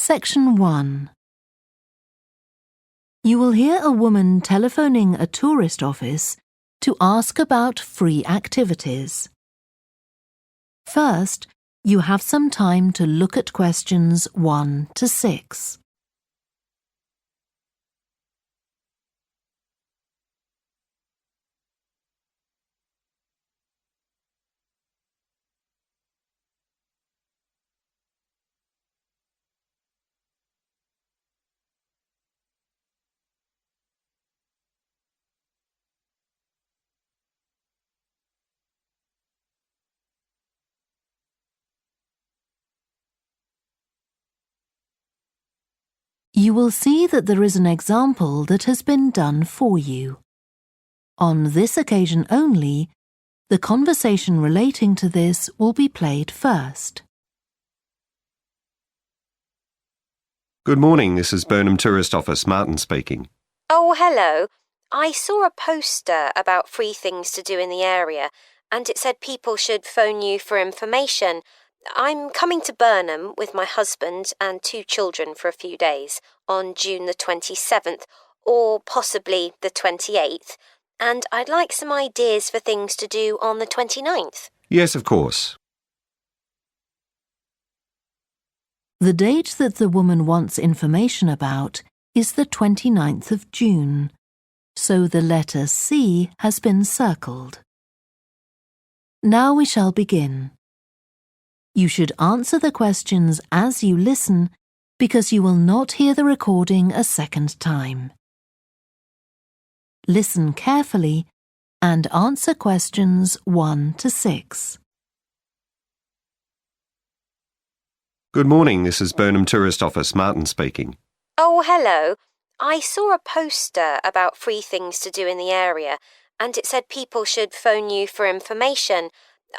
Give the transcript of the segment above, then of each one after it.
Section 1. You will hear a woman telephoning a tourist office to ask about free activities. First, you have some time to look at questions 1 to 6. You will see that there is an example that has been done for you. On this occasion only, the conversation relating to this will be played first. Good morning, this is Burnham Tourist Office, Martin speaking. Oh, hello. I saw a poster about free things to do in the area, and it said people should phone you for information. I'm coming to Burnham with my husband and 2 children for a few days on June the 27th, or possibly the 28th, and I'd like some ideas for things to do on the 29th. Yes, of course. The date that the woman wants information about is the 29th of June, so the letter C has been circled. Now we shall begin. You should answer the questions as you listen because you will not hear the recording a second time. Listen carefully and answer questions 1 to 6. Good morning, this is Burnham Tourist Office, Martin speaking. Oh, hello. I saw a poster about free things to do in the area, and it said people should phone you for information.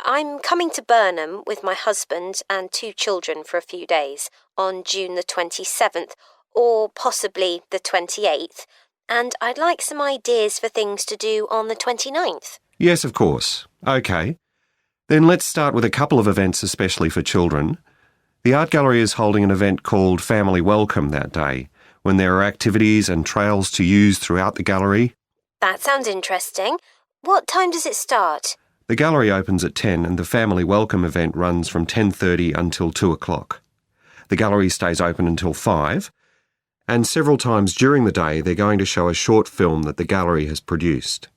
I'm coming to Burnham with my husband and 2 children for a few days on June the 27th, or possibly the 28th, and I'd like some ideas for things to do on the 29th. Yes, of course. OK. Then let's start with a couple of events especially for children. The art gallery is holding an event called Family Welcome that day, when there are activities and trails to use throughout the gallery. That sounds interesting. What time does it start? The gallery opens at 10 and the Family Welcome event runs from 10:30 until 2 o'clock. The gallery stays open until 5, and several times during the day they're going to show a short film that the gallery has produced.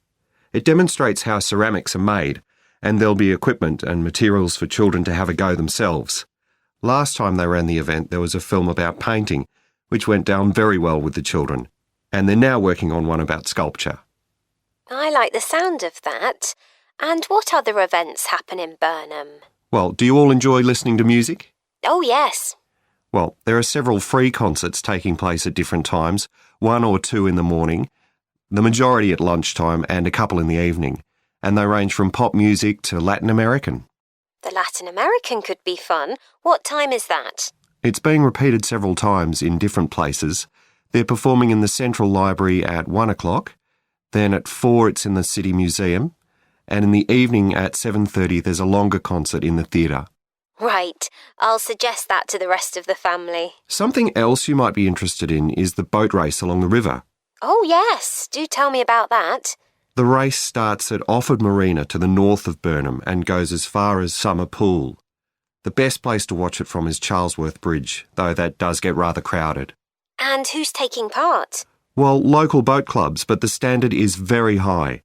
It demonstrates how ceramics are made, and there'll be equipment and materials for children to have a go themselves. Last time they ran the event there was a film about painting, which went down very well with the children, and they're now working on one about sculpture. I like the sound of that. And what other events happen in Burnham? Well, do you all enjoy listening to music? Oh, yes. Well, there are several free concerts taking place at different times, 1 or 2 in the morning, the majority at lunchtime and a couple in the evening, and they range from pop music to Latin American. The Latin American could be fun. What time is that? It's being repeated several times in different places. They're performing in the Central Library at 1 o'clock, then at 4 it's in the City Museum, and in the evening at 7:30 there's a longer concert in the theatre. Right. I'll suggest that to the rest of the family. Something else you might be interested in is the boat race along the river. Oh, yes. Do tell me about that. The race starts at Offord Marina to the north of Burnham and goes as far as Summer Pool. The best place to watch it from is Charlesworth Bridge, though that does get rather crowded. And who's taking part? Well, local boat clubs, but the standard is very high.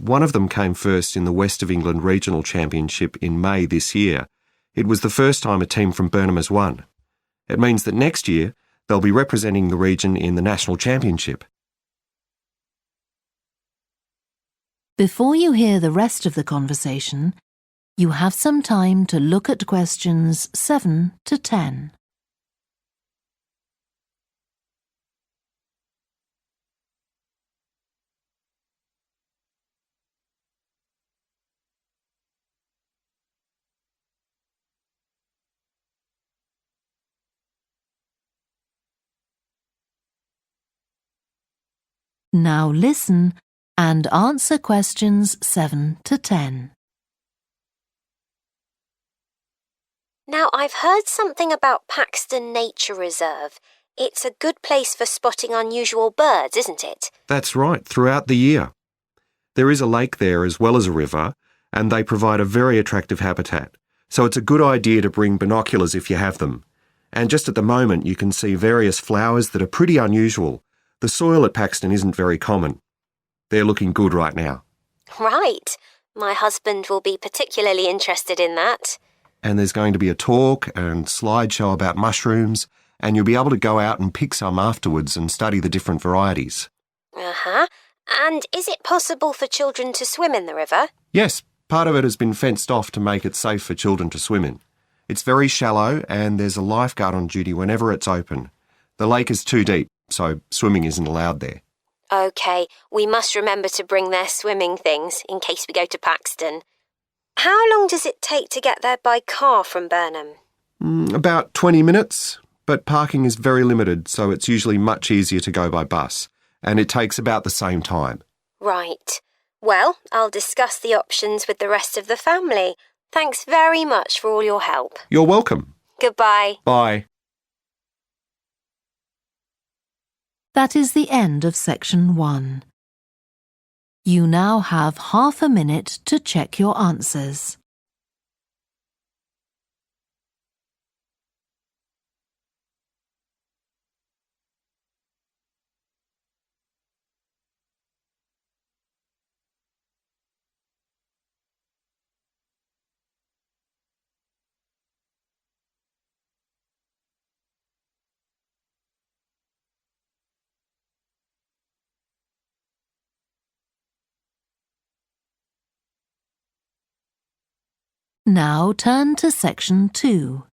One of them came first in the West of England Regional Championship in May this year. It was the first time a team from Burnham has won. It means that next year they'll be representing the region in the National Championship. Before you hear the rest of the conversation, you have some time to look at questions 7 to 10. Now listen and answer questions 7 to 10. Now, I've heard something about Paxton Nature Reserve. It's a good place for spotting unusual birds, isn't it? That's right, throughout the year. There is a lake there as well as a river, and they provide a very attractive habitat. So it's a good idea to bring binoculars if you have them. And just at the moment, you can see various flowers that are pretty unusual. The soil at Paxton isn't very common. They're looking good right now. Right. My husband will be particularly interested in that. And there's going to be a talk and slideshow about mushrooms, and you'll be able to go out and pick some afterwards and study the different varieties. Uh-huh. And is it possible for children to swim in the river? Yes, part of it has been fenced off to make it safe for children to swim in. It's very shallow and there's a lifeguard on duty whenever it's open. The lake is too deep, so swimming isn't allowed there. OK, we must remember to bring their swimming things in case we go to Paxton. How long does it take to get there by car from Burnham? About 20 minutes, but parking is very limited, so it's usually much easier to go by bus, and it takes about the same time. Right. Well, I'll discuss the options with the rest of the family. Thanks very much for all your help. You're welcome. Goodbye. Bye. That is the end of section 1. You now have half a minute to check your answers. Now turn to section 2.